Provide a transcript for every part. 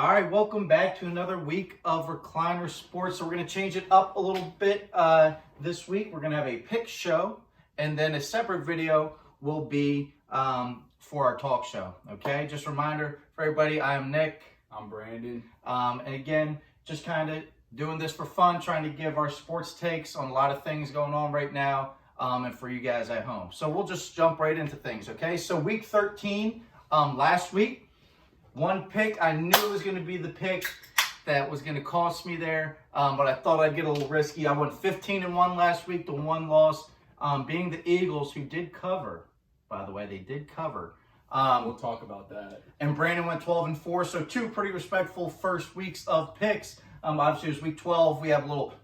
All right, welcome back to another week of Recliner Sports. So we're going to change it up a little bit this week. We're going to have a pick show, and then a separate video will be for our talk show. Okay, just a reminder for everybody, I am Nick. I'm Brandon. And again, just kind of doing this for fun, trying to give our sports takes on a lot of things going on right now, and for you guys at home. So we'll just jump right into things, okay? So week 13, last week, one pick, I knew it was going to be the pick that was going to cost me there, but I thought I'd get a little risky. I went 15-1 last week, the one loss being the Eagles, who did cover. By the way, they did cover. We'll talk about that. And Brandon went 12-4, so two pretty respectful first weeks of picks. Obviously, it was week 12. We have a little,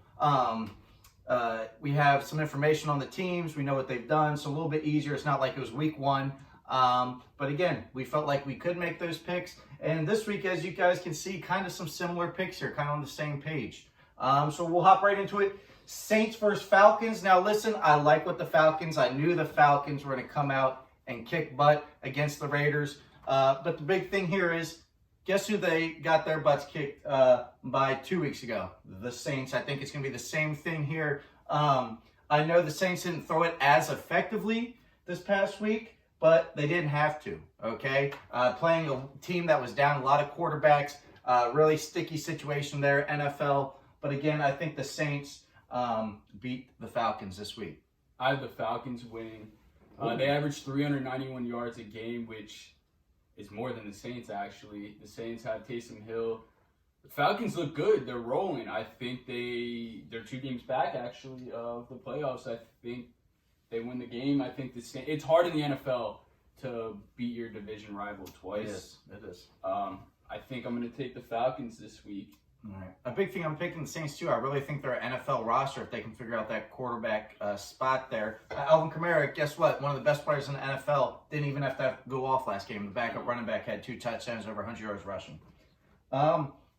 we have some information on the teams. We know what they've done, so a little bit easier. It's not like it was week 1. But again, we felt like we could make those picks. And this week, as you guys can see, kind of some similar picks here, kind of on the same page. So we'll hop right into it. Saints versus Falcons. Now listen, I like what the Falcons. I knew the Falcons were going to come out and kick butt against the Raiders. But the big thing here is, guess who they got their butts kicked by 2 weeks ago? The Saints. I think it's going to be the same thing here. I know the Saints didn't throw it as effectively this past week, but they didn't have to, okay? Playing a team that was down a lot of quarterbacks, really sticky situation there, NFL. But again, I think the Saints beat the Falcons this week. I have the Falcons winning. They averaged 391 yards a game, which is more than the Saints, actually. The Saints have Taysom Hill. The Falcons look good. They're rolling. I think they're 2 games back, actually, of the playoffs. I think they win the game. I think it's hard in the NFL to beat your division rival twice. It is. I think I'm going to take the Falcons this week. All right. A big thing, I'm picking the Saints too. I really think they're an NFL roster if they can figure out that quarterback spot there. Alvin Kamara, guess what? One of the best players in the NFL. Didn't even have to go off last game. The backup running back had 2 touchdowns, over 100 yards rushing.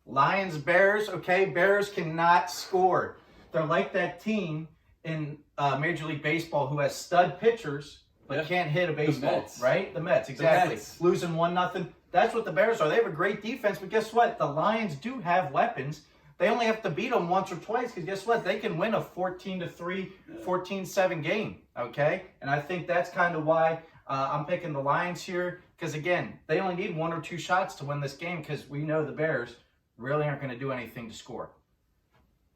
Lions, Bears. Okay, Bears cannot score. They're like that team in Major League Baseball who has stud pitchers but can't hit a baseball. The Mets. Right? The Mets, exactly. The Mets. Losing 1-0. That's what the Bears are. They have a great defense, but guess what? The Lions do have weapons. They only have to beat them once or twice because guess what? They can win a 14-3, 14-7 game, okay? And I think that's kind of why I'm picking the Lions here because, again, they only need 1 or 2 shots to win this game because we know the Bears really aren't going to do anything to score.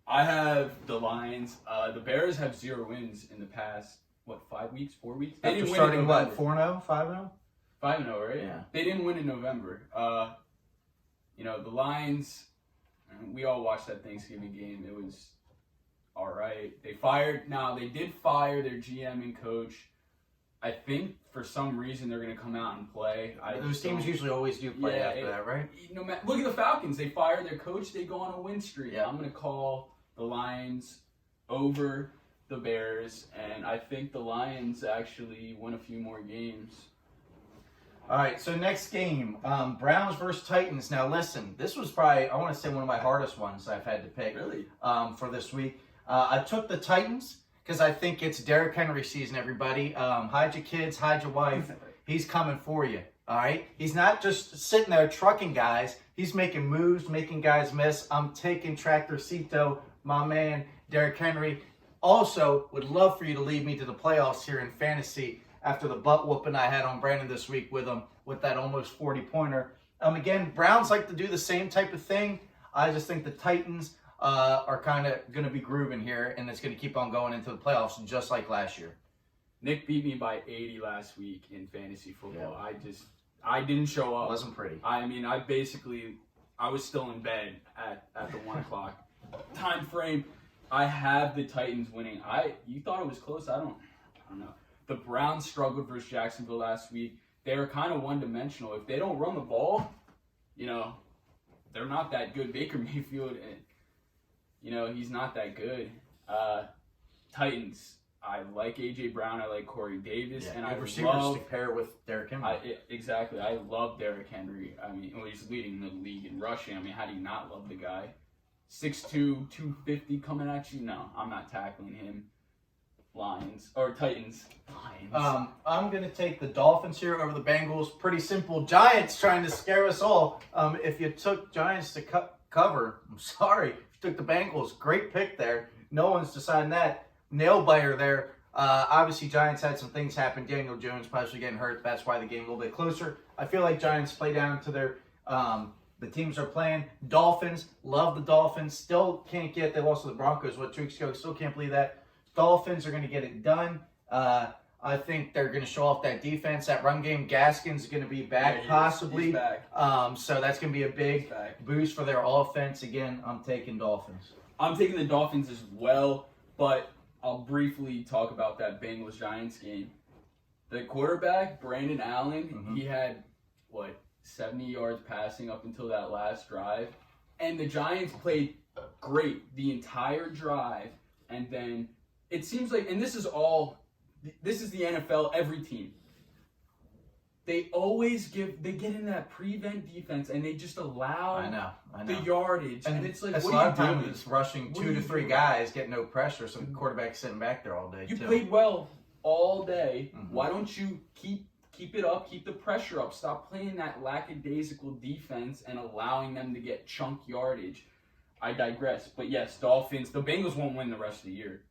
I have the Lions. The Bears have 0 wins in the past, 5 weeks, 4 weeks? They didn't starting, 4-0, 5-0? 5-0, right? Yeah. They didn't win in November. The Lions, we all watched that Thanksgiving game. It was all right. They did fire their GM and coach. I think for some reason they're going to come out and play. Those teams usually always do play after that, right? Look at the Falcons. They fired their coach. They go on a win streak. Yeah. I'm going to call the Lions over the Bears, and I think the Lions actually win a few more games. All right, so next game, Browns versus Titans. Now, listen, this was probably, I want to say, one of my hardest ones I've had to pick for this week. I took the Titans because I think it's Derrick Henry season, everybody. Hide your kids, hide your wife. He's coming for you, all right? He's not just sitting there trucking guys. He's making moves, making guys miss. I'm taking Tractorcito, my man, Derrick Henry. Also, would love for you to lead me to the playoffs here in fantasy after the butt whooping I had on Brandon this week with him with that almost 40-pointer. Again, Browns like to do the same type of thing. I just think the Titans are kind of going to be grooving here, and it's going to keep on going into the playoffs just like last year. Nick beat me by 80 last week in fantasy football. Yeah. I didn't show up. It wasn't pretty. I mean, I was still in bed at the 1 o'clock time frame. I have the Titans winning. You thought it was close? I don't know. The Browns struggled versus Jacksonville last week. They were kind of one-dimensional. If they don't run the ball, they're not that good. Baker Mayfield, he's not that good. Titans, I like A.J. Brown. I like Corey Davis. Yeah, and I receivers love to pair with Derrick Henry. Exactly. I love Derrick Henry. I mean, he's leading the league in rushing. I mean, how do you not love the guy? 6'2", 250 coming at you? No, I'm not tackling him. Titans. Lions. I'm going to take the Dolphins here over the Bengals. Pretty simple. Giants trying to scare us all. If you took Giants to cover, I'm sorry. If you took the Bengals, great pick there. No one's deciding that. Nail biter there. Obviously, Giants had some things happen. Daniel Jones possibly getting hurt. That's why the game a little bit closer. I feel like Giants play down to their the teams are playing. Dolphins, love the Dolphins. Still can't get, they lost to the Broncos, 2 weeks ago. Still can't believe that. Dolphins are going to get it done. I think they're going to show off that defense. That run game, Gaskins is going to be back possibly. He's back. So that's going to be a big boost for their offense. Again, I'm taking Dolphins. I'm taking the Dolphins as well, but I'll briefly talk about that Bengals-Giants game. The quarterback, Brandon Allen, he had, 70 yards passing up until that last drive. And the Giants played great the entire drive. And then it seems like, and this is the NFL, every team. They always they get in that prevent defense and they just allow I know. the yardage. And it's like, that's what a lot of are you times doing? it's rushing 2 to 3 guys, get no pressure, so the quarterback's sitting back there all day. You too. played well all day. Why don't you keep it up, keep the pressure up, stop playing that lackadaisical defense and allowing them to get chunk yardage. I digress. But yes, Dolphins, the Bengals won't win the rest of the year.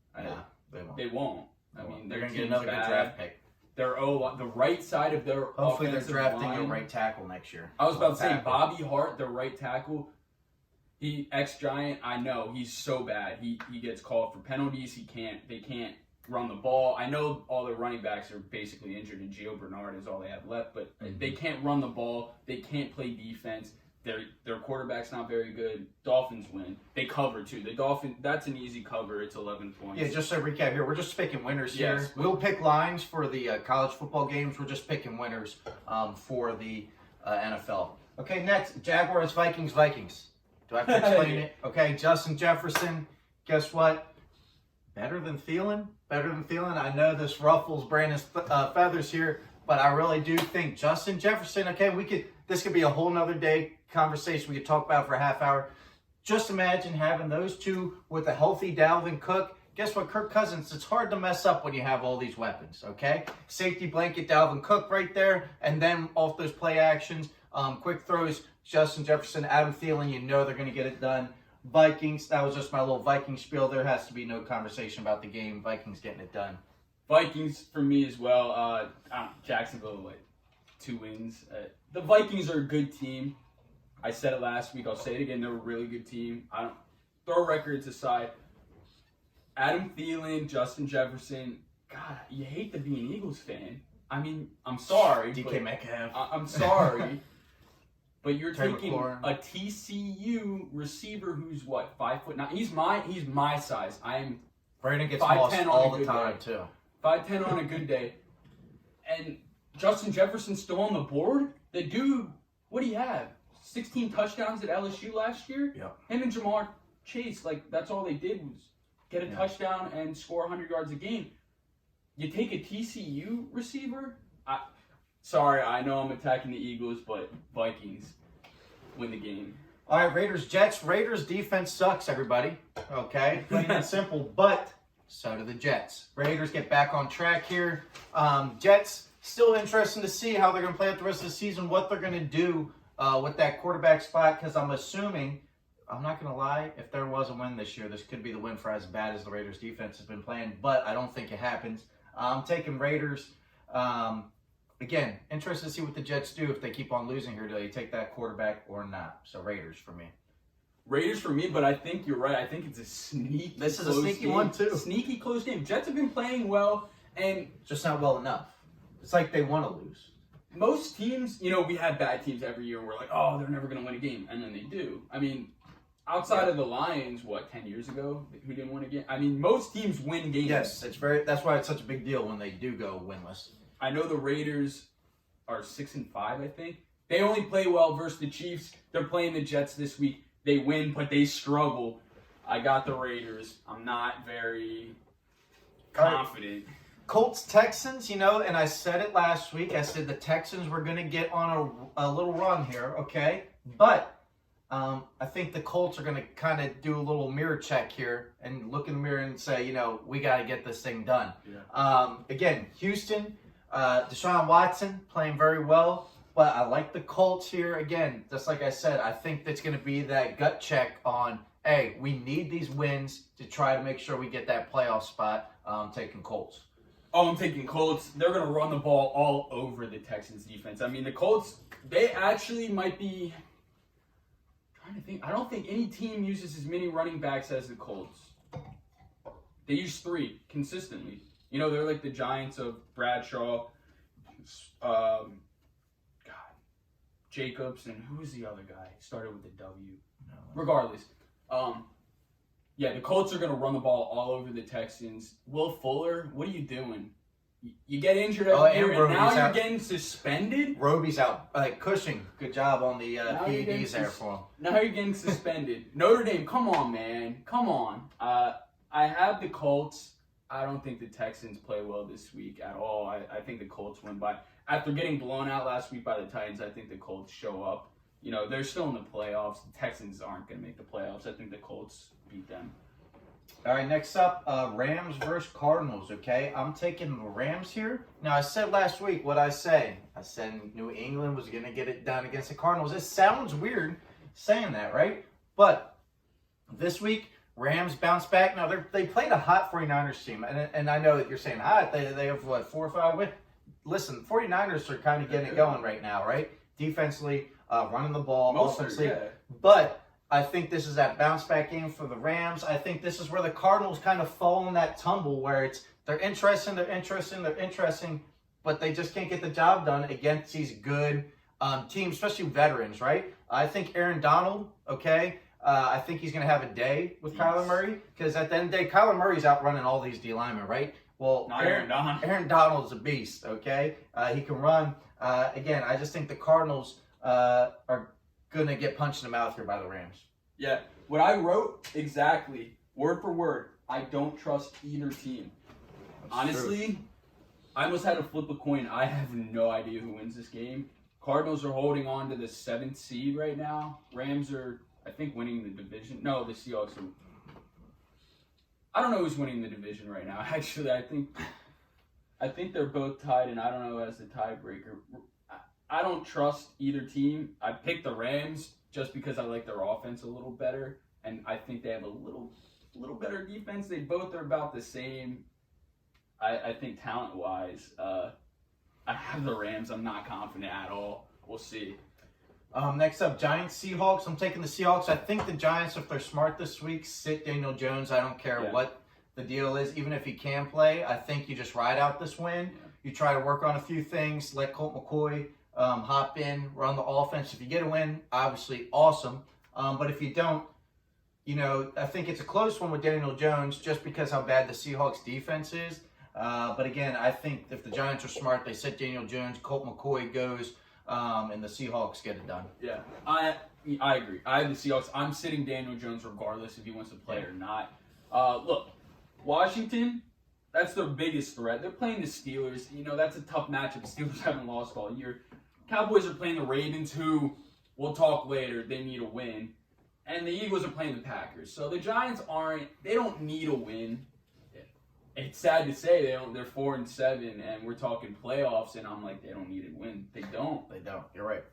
They won't. I mean, they're going to team's get another good bad. Draft pick. Their the right side of their hopefully they're offensive drafting line, a right tackle next year. I was about to say Bobby Hart, their right tackle. He ex-Giant. I know he's so bad. He gets called for penalties. They can't run the ball. I know all their running backs are basically injured, and Gio Bernard is all they have left. But they can't run the ball. They can't play defense. Their quarterback's not very good. Dolphins win. They cover too. The Dolphins, that's an easy cover. It's 11 points. Yeah, just to recap here, we're just picking winners here. Yes. We'll pick lines for the college football games. We're just picking winners for the NFL. Okay, next, Jaguars, Vikings. Do I have to explain it? Okay, Justin Jefferson, guess what? Better than Thielen. I know this ruffles Brandon's feathers here, but I really do think Justin Jefferson, okay, this could be a whole nother day conversation we could talk about for a half hour. Just imagine having those two with a healthy Dalvin Cook. Guess what, Kirk Cousins, it's hard to mess up when you have all these weapons, okay? Safety blanket, Dalvin Cook right there, and then off those play actions, quick throws, Justin Jefferson, Adam Thielen, you know they're going to get it done. Vikings, that was just my little Viking spiel. There has to be no conversation about the game. Vikings getting it done. Vikings for me as well. Jacksonville, 2 wins. The Vikings are a good team. I said it last week. I'll say it again. They're a really good team. I don't throw records aside. Adam Thielen, Justin Jefferson. God, you hate to be an Eagles fan. I mean, I'm sorry. DK Metcalf. I'm sorry. But you're Terry taking McLaurin. a TCU receiver who's 5'9". He's my size. I am Brandon gets 5'10" lost on all a the good time day. too. 5'10" on a good day. And Justin Jefferson's still on the board? The dude, what do you have? 16 touchdowns at LSU last year? Yeah. Him and Jamar Chase, that's all they did was get a touchdown and score 100 yards a game. You take a TCU receiver? Sorry, I know I'm attacking the Eagles, but Vikings win the game. All right, Raiders, Jets. Raiders defense sucks, everybody. Okay, plain and simple, but so do the Jets. Raiders get back on track here. Jets, still interesting to see how they're going to play out the rest of the season, what they're going to do with that quarterback spot, because I'm assuming, I'm not going to lie, if there was a win this year, this could be the win for as bad as the Raiders defense has been playing, but I don't think it happens. I'm taking Raiders. Again, interested to see what the Jets do if they keep on losing here. Do they take that quarterback or not? So Raiders for me. Raiders for me, but I think you're right. I think it's a sneaky This is a close sneaky game. one, too. Sneaky close game. Jets have been playing well, and Just not well enough. It's like they want to lose. most teams, we have bad teams every year. We're like, oh, they're never going to win a game, and then they do. I mean, outside of the Lions, 10 years ago, who didn't win a game? I mean, most teams win games. Yes, that's why it's such a big deal when they do go winless. I know the Raiders are 6-5, I think. They only play well versus the Chiefs. They're playing the Jets this week. They win, but they struggle. I got the Raiders. I'm not very confident. Colts, Texans, and I said it last week. I said the Texans were going to get on a little run here, okay? But I think the Colts are going to kind of do a little mirror check here and look in the mirror and say, we got to get this thing done. Yeah. Again, Houston, Deshaun Watson playing very well, but I like the Colts here. Again, just like I said, I think that's going to be that gut check on, hey, we need these wins to try to make sure we get that playoff spot. Taking Colts. Oh, I'm taking Colts. They're going to run the ball all over the Texans defense. I mean, the Colts, they actually might be... trying to think. I don't think any team uses as many running backs as the Colts. They use 3 consistently. They're like the Giants of Bradshaw, Jacobs, and who's the other guy? Started with a W. No. Regardless. The Colts are going to run the ball all over the Texans. Will Fuller, what are you doing? You get injured every year, and now you're getting suspended? Roby's out. Cushing, good job on the PEDs there for him. Now you're getting suspended. Notre Dame, come on, man. Come on. I have the Colts. I don't think the Texans play well this week at all. I think the Colts win by... After getting blown out last week by the Titans, I think the Colts show up. They're still in the playoffs. The Texans aren't going to make the playoffs. I think the Colts beat them. All right, next up, Rams versus Cardinals, okay? I'm taking the Rams here. Now, I said last week what I say. I said New England was going to get it done against the Cardinals. It sounds weird saying that, right? But this week, Rams bounce back. Now, they played a hot 49ers team, and I know that you're saying hot. They have, 4 or 5 wins? Listen, 49ers are kind of getting it going right now, right? Defensively, running the ball, offensively. Yeah. But I think this is that bounce back game for the Rams. I think this is where the Cardinals kind of fall in that tumble where they're interesting, but they just can't get the job done against these good teams, especially veterans, right? I think Aaron Donald, okay, I think he's going to have a day with Kyler Murray because at the end of the day, Kyler Murray's outrunning all these D linemen, right? Well, Aaron Donald's a beast, okay? He can run. Again, I just think the Cardinals are going to get punched in the mouth here by the Rams. Yeah, what I wrote exactly, word for word, I don't trust either team. That's honestly, true. I almost had to flip a coin. I have no idea who wins this game. Cardinals are holding on to the 7th seed right now. Rams are, I think, winning the division. No, the Seahawks are. I don't know who's winning the division right now. Actually, I think they're both tied, and I don't know as the tiebreaker. I don't trust either team. I picked the Rams just because I like their offense a little better, and I think they have a little better defense. They both are about the same. I think talent-wise, I have the Rams. I'm not confident at all. We'll see. Next up, Giants, Seahawks. I'm taking the Seahawks. I think the Giants, if they're smart this week, sit Daniel Jones. I don't care what the deal is. Even if he can play, I think you just ride out this win. Yeah. You try to work on a few things. Let Colt McCoy hop in, run the offense. If you get a win, obviously awesome. But if you don't, I think it's a close one with Daniel Jones just because how bad the Seahawks defense is. But again, I think if the Giants are smart, they sit Daniel Jones, Colt McCoy goes, and the Seahawks get it done. Yeah, I agree. I have the Seahawks. I'm sitting Daniel Jones regardless if he wants to play or not. Look, Washington, that's their biggest threat. They're playing the Steelers. That's a tough matchup. The Steelers haven't lost all year. Cowboys are playing the Ravens, who we'll talk later. They need a win. And the Eagles are playing the Packers. So the Giants they don't need a win. It's sad to say they're 4-7, and we're talking playoffs, and I'm like, they don't need a win. They don't. You're right.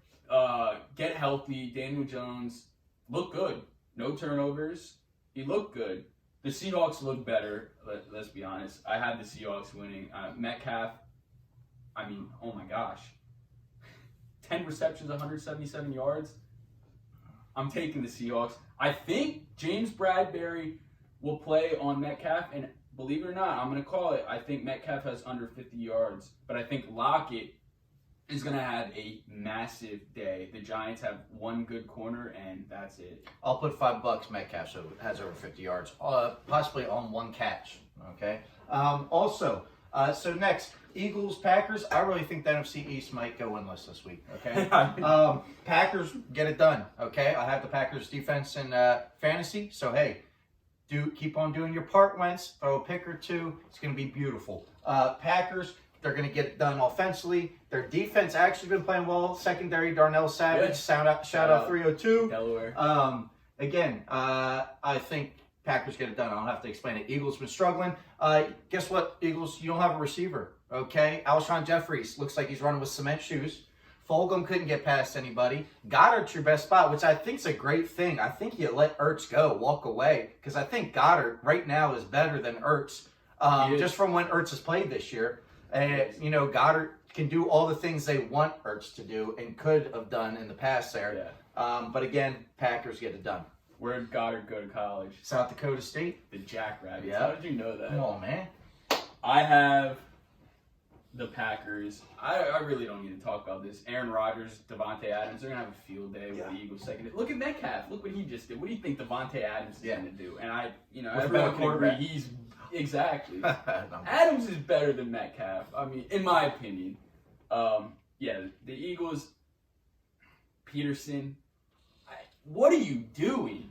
Get healthy. Daniel Jones look good. No turnovers. He looked good. The Seahawks look better. Let's be honest. I had the Seahawks winning. Metcalf. Oh my gosh. 10 receptions, 177 yards. I'm taking the Seahawks. I think James Bradbury will play on Metcalf, and believe it or not, I'm going to call it. I think Metcalf has under 50 yards, but I think Lockett is going to have a massive day. The Giants have one good corner, and that's it. I'll put $5 Metcalf, so it has over 50 yards, possibly on one catch. Okay. So next, Eagles, Packers. I really think the NFC East might go winless this week. Okay. Packers get it done. Okay. I have the Packers defense in fantasy, so hey. Keep on doing your part, Wentz. Throw a pick or two. It's going to be beautiful. Packers, they're going to get it done offensively. Their defense actually been playing well. Secondary, Darnell Savage, shout out 302. Delaware. Again, I think Packers get it done. I don't have to explain it. Eagles been struggling. Guess what, Eagles? You don't have a receiver, okay? Alshon Jeffries looks like he's running with cement shoes. Fulgham couldn't get past anybody. Goddard's your best spot, which I think is a great thing. I think you let Ertz go, walk away, because I think Goddard right now is better than Ertz, just from when Ertz has played this year. And, you know, Goddard can do all the things they want Ertz to do and could have done in the past there. Yeah. But again, Packers get it done. Where did Goddard go to college? South Dakota State. The Jackrabbits. Yeah. How did you know that? Come on, man. I have the Packers. I really don't need to talk about this. Aaron Rodgers, Devontae Adams, they're going to have a field day with the Eagles second. Look at Metcalf. Look what he just did. What do you think Devontae Adams is going to do? And everyone can agree he's exactly. Adams is better than Metcalf. I mean, in my opinion. The Eagles, Peterson, what are you doing?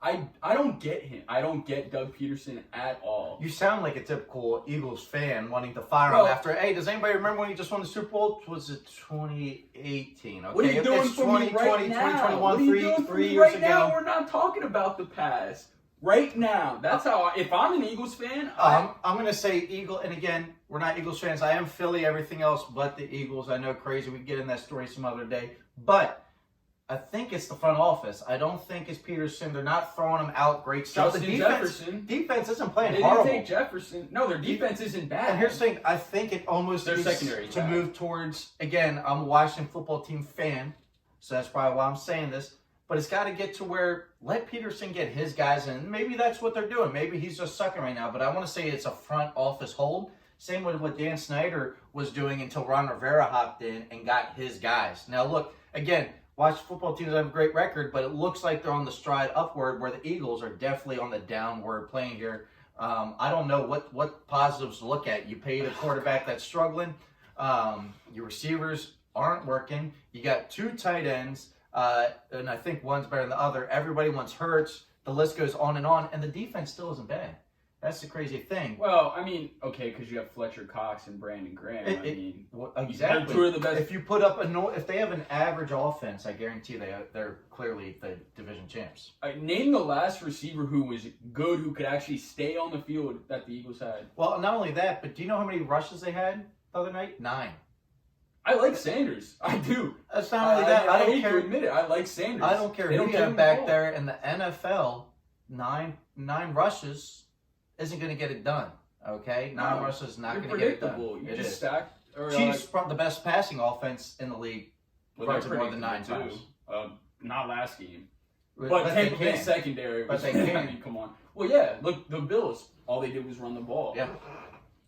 I don't get him. I don't get Doug Peterson at all. You sound like a typical Eagles fan wanting to fire him after. Hey, does anybody remember when he just won the Super Bowl? Was it 2018? Okay, What are you doing it's for me right now? 2021, What are you doing for me years right ago. now? We're not talking about the past. Right now. That's how if I'm an Eagles fan, I'm going to say Eagle, and again, we're not Eagles fans. I am Philly, everything else but the Eagles. I know, crazy. We can get in that story some other day. But I think it's the front office. I don't think it's Peterson. They're not throwing him out great stuff. Justin The Jefferson. defense isn't playing They horrible. didn't take Jefferson. No, their defense isn't bad. And here's the thing. I think it almost Their needs secondary to move towards, again, I'm a Washington football team fan, so that's probably why I'm saying this. But it's got to get to where let Peterson get his guys in. Maybe that's what they're doing. Maybe he's just sucking right now. But I want to say it's a front office hold. Same with what Dan Snyder was doing until Ron Rivera hopped in and got his guys. Now, look, again, Washington football teams have a great record, but it looks like they're on the stride upward where the Eagles are definitely on the downward plane here. I don't know what positives to look at. You paid a quarterback that's struggling. Your receivers aren't working. You got two tight ends. And I think one's better than the other. Everybody wants Hurts. The list goes on, and the defense still isn't bad. That's the crazy thing. Well, I mean, okay, because you have Fletcher Cox and Brandon Graham. Exactly. They're two of the best. If you put up if they have an average offense, I guarantee they're clearly the division champs. Name the last receiver who was good, who could actually stay on the field that the Eagles had. Well, not only that, but do you know how many rushes they had the other night? 9. I like Sanders. I do. That's not only that. I don't hate care. to admit it. I like Sanders. I don't care who you have back there in the NFL. 9 rushes isn't going to get it done. Okay, 9 rushes is not going to get it done. You just stack. Chiefs the best passing offense in the league. Runs more than 9 times. Not last game. But Tampa Bay secondary. But they can. I mean, come on. Well, yeah. Look, the Bills. All they did was run the ball. Yeah.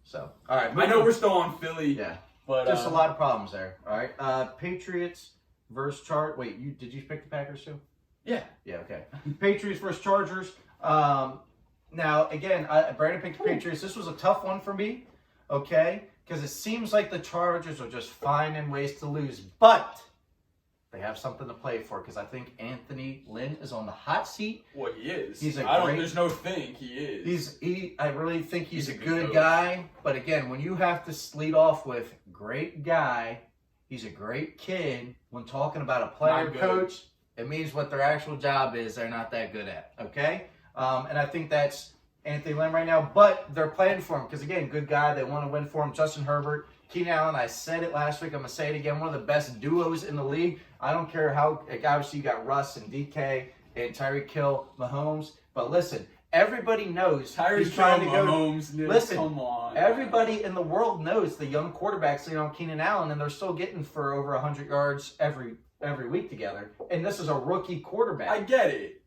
So, all right. I know we're still on Philly. Yeah. But just a lot of problems there. All right. Patriots versus Wait, did you pick the Packers too? Yeah. Yeah. Okay. Patriots versus Chargers. Now again, Brandon picked the Patriots. This was a tough one for me. Okay, because it seems like the Chargers are just finding ways to lose, but they have something to play for. Because I think Anthony Lynn is on the hot seat. Well, he is. He's there's no think he is. I really think he's a good guy. But again, when you have to lead off with great guy, he's a great kid. When talking about a player coach, it means what their actual job is. They're not that good at. Okay, and I think that's Anthony Lynn right now. But they're playing for him because again, good guy. They want to win for him. Justin Herbert, Keenan Allen. I said it last week. I'm gonna say it again. One of the best duos in the league. I don't care how. Obviously, you got Russ and DK and Tyreek Hill, Mahomes. But listen, everybody knows Tyreek trying to go. Mahomes. Listen, come on. Everybody in the world knows the young quarterbacks on Keenan Allen, and they're still getting for over 100 yards every week together. And this is a rookie quarterback. I get it.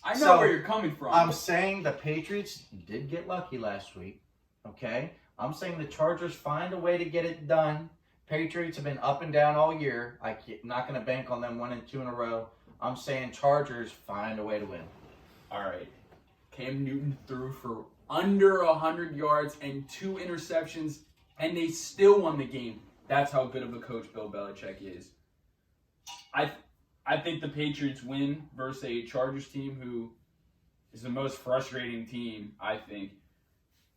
I know where you're coming from. I'm saying the Patriots did get lucky last week. Okay, I'm saying the Chargers find a way to get it done. Patriots have been up and down all year. I'm not going to bank on them 1 and 2 in a row. I'm saying Chargers find a way to win. All right. Cam Newton threw for under 100 yards and 2 interceptions, and they still won the game. That's how good of a coach Bill Belichick is. I think the Patriots win versus a Chargers team who is the most frustrating team, I think.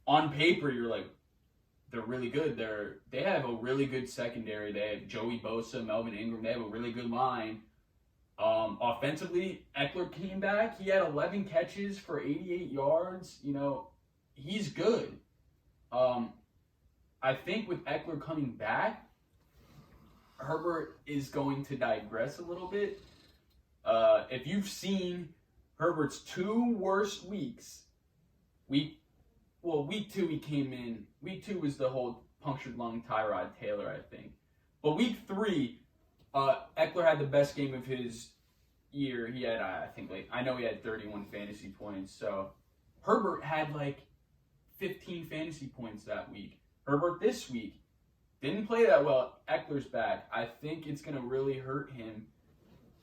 On paper, you're like, they're really good. They have a really good secondary. They have Joey Bosa, Melvin Ingram. They have a really good line. Offensively, Eckler came back. He had 11 catches for 88 yards. You know, he's good. I think with Eckler coming back, Herbert is going to digress a little bit. If you've seen Herbert's 2 worst weeks, week 2 he came in. Week 2 was the whole punctured lung Tyrod Taylor, I think. But week 3, Eckler had the best game of his year. He had, I know he had 31 fantasy points. So Herbert had like 15 fantasy points that week. Herbert this week didn't play that well. Eckler's back. I think it's going to really hurt him,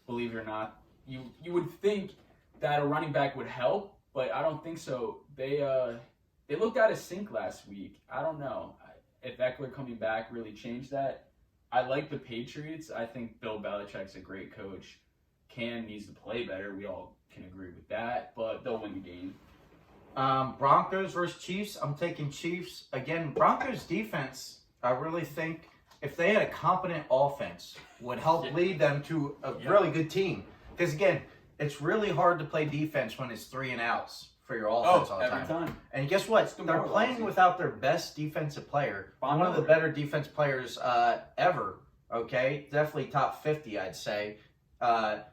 believe it or not. You would think that a running back would help, but I don't think so. They looked out of sync last week. I don't know if Eckler coming back really changed that. I like the Patriots. I think Bill Belichick's a great coach. Cam needs to play better. We all can agree with that, but they'll win the game. Broncos versus Chiefs. I'm taking Chiefs. Again, Broncos defense, I really think if they had a competent offense, would help lead them to a really good team. Because, again, it's really hard to play defense when it's 3 and outs for your offense all the time. And guess what? They're playing without their best defensive player. One of the better defense players ever, okay? Definitely top 50, I'd say. And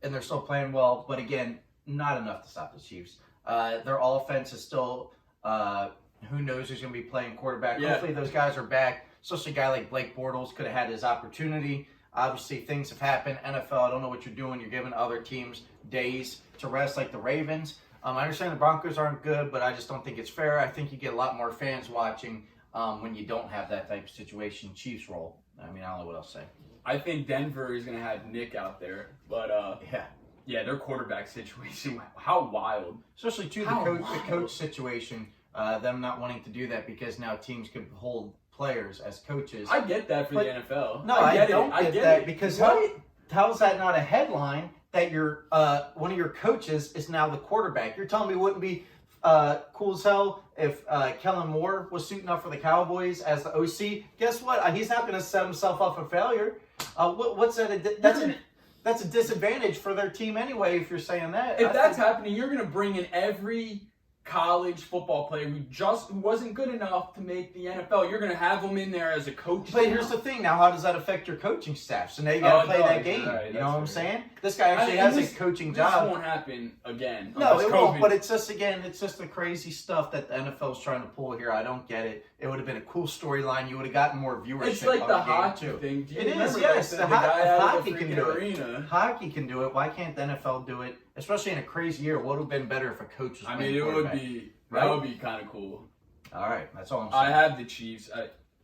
they're still playing well. But, again, not enough to stop the Chiefs. Their offense is still, who knows who's going to be playing quarterback. Yeah. Hopefully those guys are back, especially a guy like Blake Bortles could have had his opportunity. Obviously, things have happened. NFL, I don't know what you're doing. You're giving other teams days to rest like the Ravens. I understand the Broncos aren't good, but I just don't think it's fair. I think you get a lot more fans watching when you don't have that type of situation. Chiefs roll. I mean, I don't know what else to say. I think Denver is going to have Nick out there, but yeah, their quarterback situation, how wild. Especially, too, the coach situation, them not wanting to do that because now teams can hold players as coaches. I get that for the NFL. No, I don't get that because how is that not a headline that your one of your coaches is now the quarterback? You're telling me it wouldn't be cool as hell if Kellen Moore was suiting up for the Cowboys as the OC? Guess what? He's not going to set himself up for failure. What's that? That's a disadvantage for their team anyway, if you're saying that. If that's happening, you're going to bring in every college football player who wasn't good enough to make the NFL. You're going to have them in there as a coach. But here's the thing. Now, how does that affect your coaching staff? So now you got to play that game. Right, you know what I'm saying? This guy actually has a coaching job. This won't happen again. No, it won't. But it's just the crazy stuff that the NFL is trying to pull here. I don't get it. It would have been a cool storyline. You would have gotten more viewership. It's like the hockey thing. It is, yes. The hockey can do it. Hockey can do it. Why can't the NFL do it? Especially in a crazy year. What would have been better if a coach was playing quarterback? That would be kind of cool. All right, that's all I'm saying. I have the Chiefs.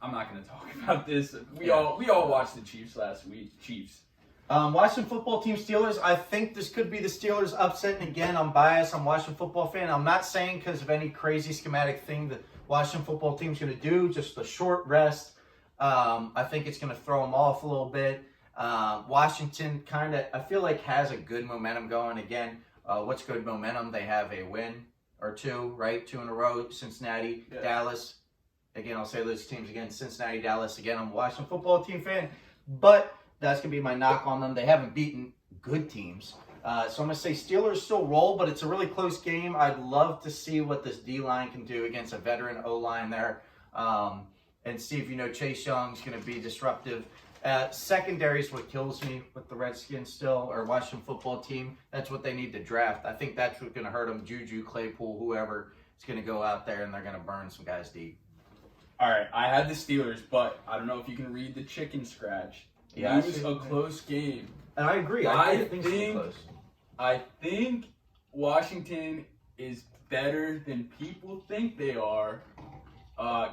I'm not going to talk about this. We all watched the Chiefs last week. Chiefs. Washington football team Steelers. I think this could be the Steelers upsetting again. I'm biased. I'm a Washington football fan. I'm not saying because of any crazy schematic thing the Washington football team's going to do. Just a short rest. I think it's going to throw them off a little bit. Washington kind of, I feel like, has a good momentum going. Again, what's good momentum? They have a win or 2, right? 2 in a row. Cincinnati, Dallas. Again, I'll say those teams again. Cincinnati, Dallas. Again, I'm a Washington football team fan. But that's going to be my knock on them. They haven't beaten good teams. So I'm going to say Steelers still roll, but it's a really close game. I'd love to see what this D-line can do against a veteran O-line there. And see if, Chase Young's going to be disruptive. Secondary is what kills me with the Redskins still, or Washington football team. That's what they need to draft. I think that's what's going to hurt them. Juju, Claypool, whoever is going to go out there, and they're going to burn some guys deep. All right, I had the Steelers, but I don't know if you can read the chicken scratch. Yeah, it was a close game. And I agree. I think Washington is better than people think they are.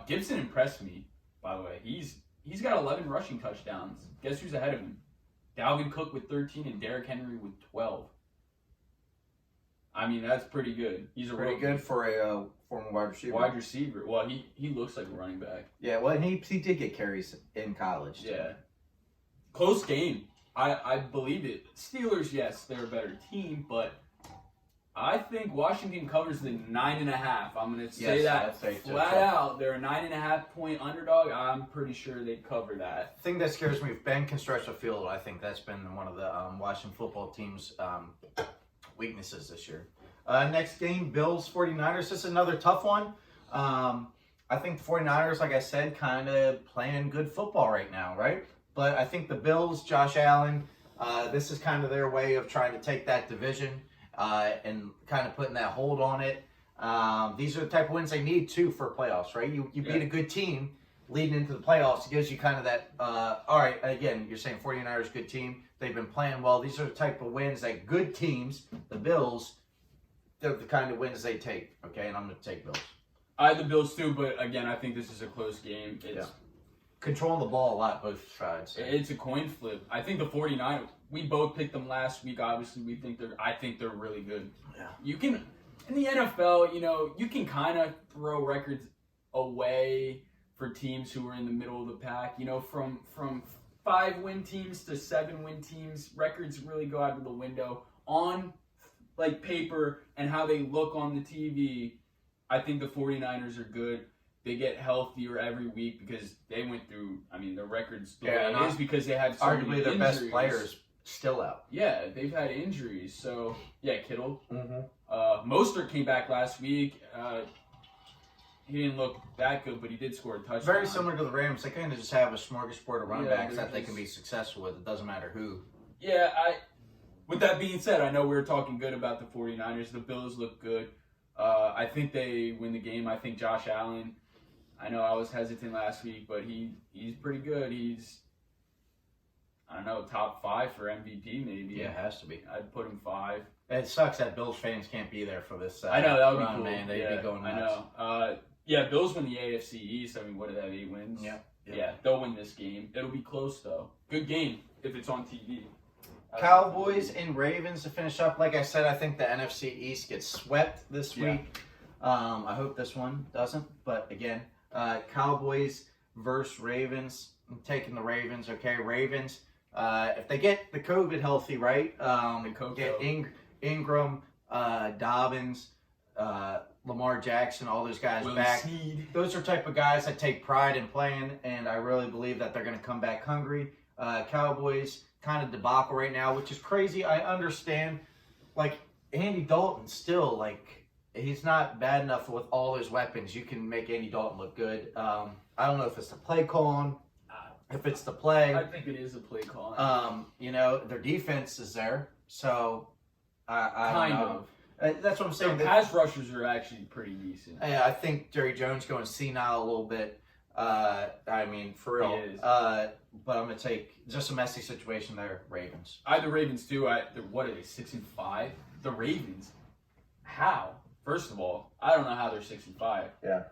Gibson impressed me, by the way. He's got 11 rushing touchdowns. Guess who's ahead of him? Dalvin Cook with 13 and Derrick Henry with 12. I mean, that's pretty good. He's pretty good for a former wide receiver. Wide receiver. Well, he looks like a running back. Yeah, well, and he did get carries in college, too. Yeah. Close game. I believe it. Steelers, yes, they're a better team, but I think Washington covers the 9.5. I'm going to say Yes, that flat out. They're a 9.5 point underdog. I'm pretty sure they cover that. The thing that scares me, if Ben can stretch the field, I think that's been one of the Washington football team's weaknesses this year. Next game, Bills 49ers. This is another tough one. I think the 49ers, like I said, kind of playing good football right now, right? But I think the Bills, Josh Allen, this is kind of their way of trying to take that division and kind of putting that hold on it. These are the type of wins they need, too, for playoffs, right? You beat a good team leading into the playoffs. It gives you kind of that, all right, again, you're saying 49ers, good team. They've been playing well. These are the type of wins that good teams, the Bills, they're the kind of wins they take, okay? And I'm going to take Bills. I had the Bills too, but again, I think this is a close game. It's controlling the ball a lot, both sides. It's a coin flip. I think the 49ers, we both picked them last week. Obviously, I think they're really good. Yeah. You can, in the NFL, you can kind of throw records away for teams who are in the middle of the pack. From 5-win teams to 7-win teams, records really go out of the window. On, paper and how they look on the TV, I think the 49ers are good. They get healthier every week because they went through, their records the way it is because they had so many their injuries. best players still out. Yeah, they've had injuries. So, Kittle. Mm-hmm. Mostert came back last week. He didn't look that good, but he did score a touchdown. Very similar to the Rams. They kind of just have a smorgasbord of running backs that they can be successful with. It doesn't matter who. Yeah, with that being said, I know we were talking good about the 49ers. The Bills look good. I think they win the game. I think Josh Allen, I know I was hesitant last week, but he's pretty good. He's, top 5 for MVP maybe. Yeah, it has to be. I'd put him 5. It sucks that Bills fans can't be there for this I know, that would run, be cool. Man. They'd be going nuts. I know. Bills win the AFC East. What do they have, 8 wins? Yeah, they'll win this game. It'll be close, though. Good game if it's on TV. Cowboys and Ravens to finish up. Like I said, I think the NFC East gets swept this week. I hope this one doesn't. But again, Cowboys versus Ravens. I'm taking the Ravens. Okay, Ravens. If they get the COVID healthy, right? Get Ingram, Dobbins, Lamar Jackson, all those guys back. Those are type of guys that take pride in playing, and I really believe that they're going to come back hungry. Cowboys kind of debacle right now, which is crazy. I understand. Andy Dalton still, he's not bad enough with all his weapons. You can make Andy Dalton look good. I don't know if it's the play calling, if it's the play. I think it is a play calling. Their defense is there, so I don't know. That's what I'm saying. Their pass rushers are actually pretty decent. Yeah, I think Jerry Jones going senile a little bit. For real. He is. But I'm going to take just a messy situation there, Ravens. I had the Ravens too. What are they, 6-5? The Ravens? How? First of all, I don't know how they're 6-5. Yeah.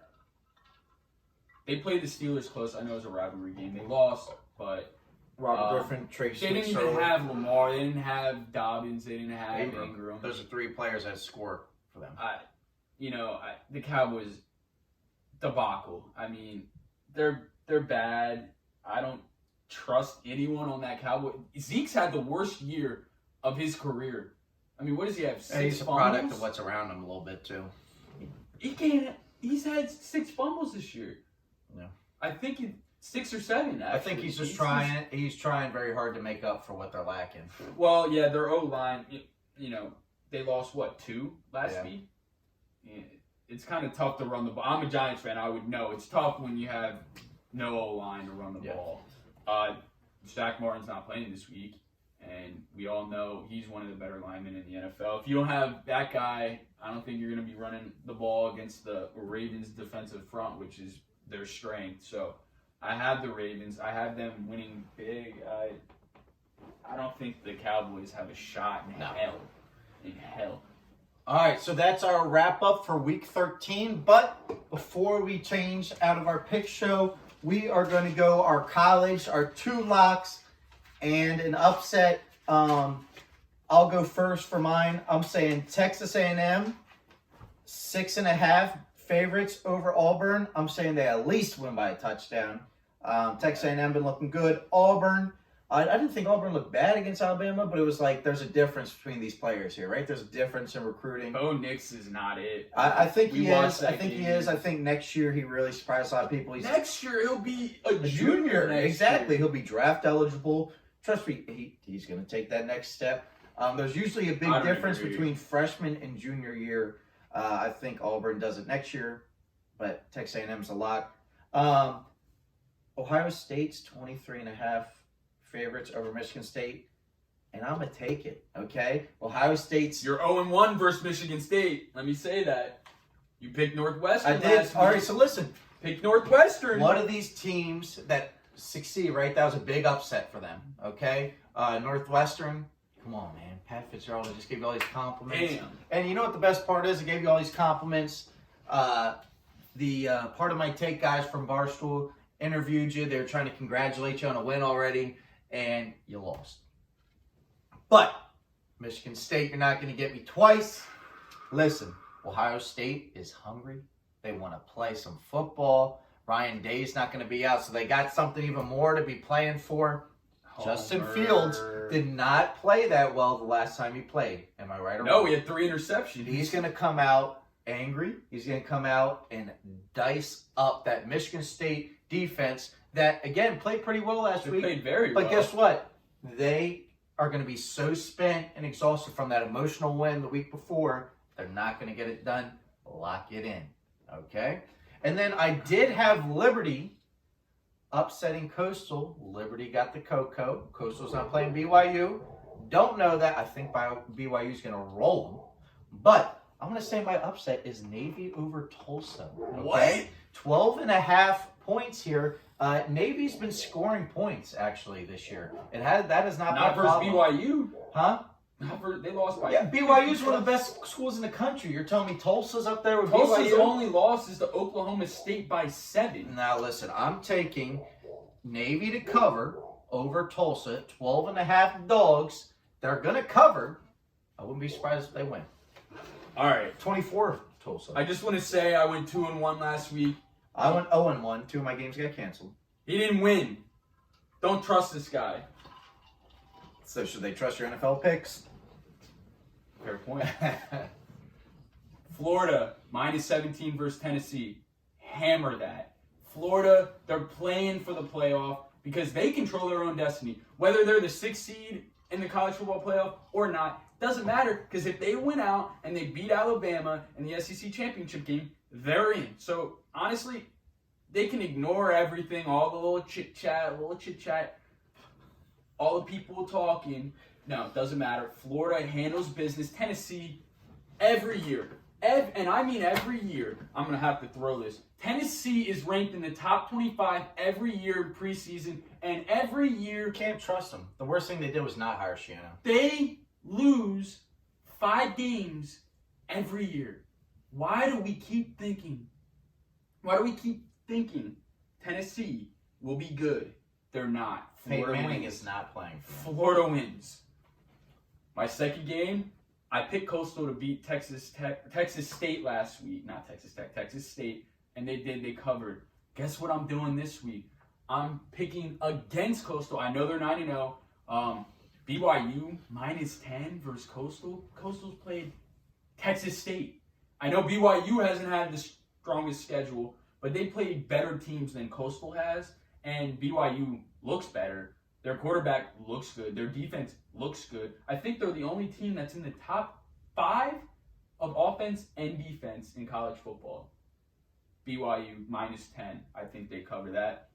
They played the Steelers close. I know it was a rivalry game. They lost, but Robert Griffin, Tracy. They didn't even have Lamar. They didn't have Dobbins. They didn't have Ingram. Those are 3 players that score for them. The Cowboys debacle. They're bad. I don't trust anyone on that Cowboy. Zeke's had the worst year of his career. What does he have? 6 fumbles? He's a product of what's around him a little bit too. He's had 6 fumbles this year. Yeah. I think 6 or 7. Actually. I think he's just trying. He's trying very hard to make up for what they're lacking. Well, yeah, their O-line. They lost 2 last week. Yeah. It's kind of tough to run the ball. I'm a Giants fan. I would know it's tough when you have no O-line to run the ball. Zach Martin's not playing this week, and we all know he's one of the better linemen in the NFL. If you don't have that guy, I don't think you're going to be running the ball against the Ravens' defensive front, which is their strength. So I have the Ravens. I have them winning big. I don't think the Cowboys have a shot in hell. In hell. All right, so that's our wrap-up for Week 13. But before we change out of our pick show, we are going to go our college, our 2 locks, and an upset. I'll go first for mine. I'm saying Texas A&M, 6.5 favorites over Auburn. I'm saying they at least win by a touchdown. Texas A&M been looking good. Auburn, I didn't think Auburn looked bad against Alabama, but it was like there's a difference between these players here, right? There's a difference in recruiting. Bo Nix is not it. I think he is. I think game. he is. I think next year he really surprised a lot of people. Next year he'll be a junior. Exactly. He'll be draft eligible. Trust me, he's going to take that next step. There's usually a big difference between freshman and junior year. I think Auburn does it next year, but Texas A&M's a lot. Ohio State's 23.5 favorites over Michigan State, and I'm going to take it, okay? Ohio State's... You're 0-1 versus Michigan State. Let me say that. You picked Northwestern I did. All right, so listen. Pick Northwestern. One of these teams that succeed, right? That was a big upset for them, okay? Northwestern, come on, man. Pat Fitzgerald just gave you all these compliments. Damn. And you know what the best part is? I gave you all these compliments. The part of my take guys from Barstool interviewed you. They were trying to congratulate you on a win already, and you lost. But Michigan State, you're not going to get me twice. Listen, Ohio State is hungry. They want to play some football. Ryan Day's not going to be out, so they got something even more to be playing for. Justin Fields did not play that well the last time he played. Am I right or wrong? No, he had 3 interceptions. He's going to come out angry. He's going to come out and dice up that Michigan State defense that, again, played pretty well last week. They played very well. But guess what? They are going to be so spent and exhausted from that emotional win the week before, they're not going to get it done. Lock it in. Okay? And then I did have Liberty upsetting Coastal. Liberty got the Cocoa. Coastal's not playing BYU. Don't know that. I think BYU's going to roll them. But I'm going to say my upset is Navy over Tulsa. Okay? What? 12.5 points here. Navy's been scoring points, actually, this year. That has not been a versus problem. BYU. Huh? They lost by... Yeah, BYU's one of the best schools in the country. You're telling me Tulsa's up there with Tulsa's BYU? only loss is to Oklahoma State by 7. Now, listen, I'm taking Navy to cover over Tulsa. 12.5 dogs. They're going to cover. I wouldn't be surprised if they win. All right. 24 Tulsa. I just want to say I went 2-1 last week. I went 0-1. 2 of my games got canceled. He didn't win. Don't trust this guy. So should they trust your NFL picks? Fair point. Florida, -17 versus Tennessee. Hammer that. Florida, they're playing for the playoff because they control their own destiny. Whether they're the 6th seed in the college football playoff or not, doesn't matter because if they win out and they beat Alabama in the SEC championship game, they're in. So, honestly, they can ignore everything, all the little chit-chat, all the people talking. No, it doesn't matter. Florida handles business. Tennessee, every year, and I mean every year, I'm going to have to throw this. Tennessee is ranked in the top 25 every year in preseason, and every year... You can't trust them. The worst thing they did was not hire Shannon. They lose 5 games every year. Why do we keep thinking Tennessee will be good? They're not. Peyton Manning is not playing for them. Florida wins. My second game, I picked Coastal to beat Texas State last week. Not Texas Tech, Texas State. And they did. They covered. Guess what I'm doing this week? I'm picking against Coastal. I know they're 9-0. BYU -10 versus Coastal. Coastal's played Texas State. I know BYU hasn't had the strongest schedule, but they played better teams than Coastal has, and BYU looks better. Their quarterback looks good. Their defense looks good. I think they're the only team that's in the top 5 of offense and defense in college football. BYU -10. I think they cover that.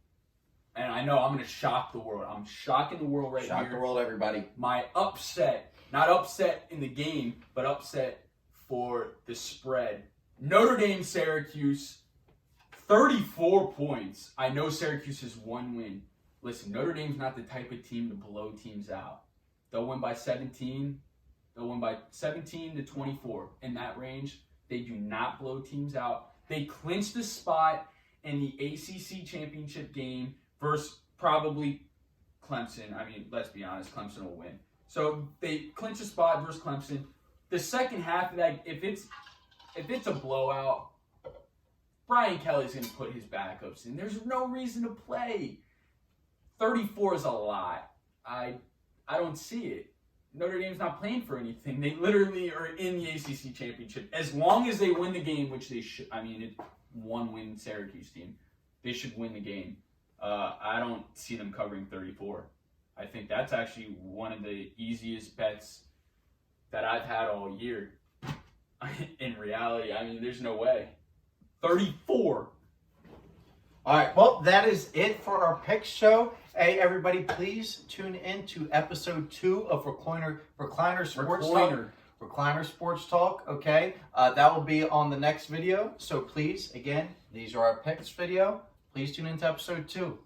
And I know I'm going to shock the world. I'm shocking the world right here. Shock the world, everybody. My upset, not upset in the game, but upset for the spread. Notre Dame, Syracuse, 34 points. I know Syracuse has 1 win. Listen, Notre Dame's not the type of team to blow teams out. They'll win by 17. They'll win by 17 to 24. In that range, they do not blow teams out. They clinched the spot in the ACC championship game versus probably Clemson. I mean, let's be honest, Clemson will win. So they clinch a spot versus Clemson. The second half of that, if it's a blowout, Brian Kelly's going to put his backups in. There's no reason to play. 34 is a lot. I don't see it. Notre Dame's not playing for anything. They literally are in the ACC championship. As long as they win the game, which they should. I mean, it's one win Syracuse team. They should win the game. I don't see them covering 34. I think that's actually one of the easiest bets that I've had all year. In reality, I mean, there's no way. 34. All right, well, that is it for our picks show. Hey, everybody, please tune in to episode 2 of Recliner Sports Talk. Recliner Sports Talk, okay? That will be on the next video. So please, again, these are our picks video. Please tune into episode 2.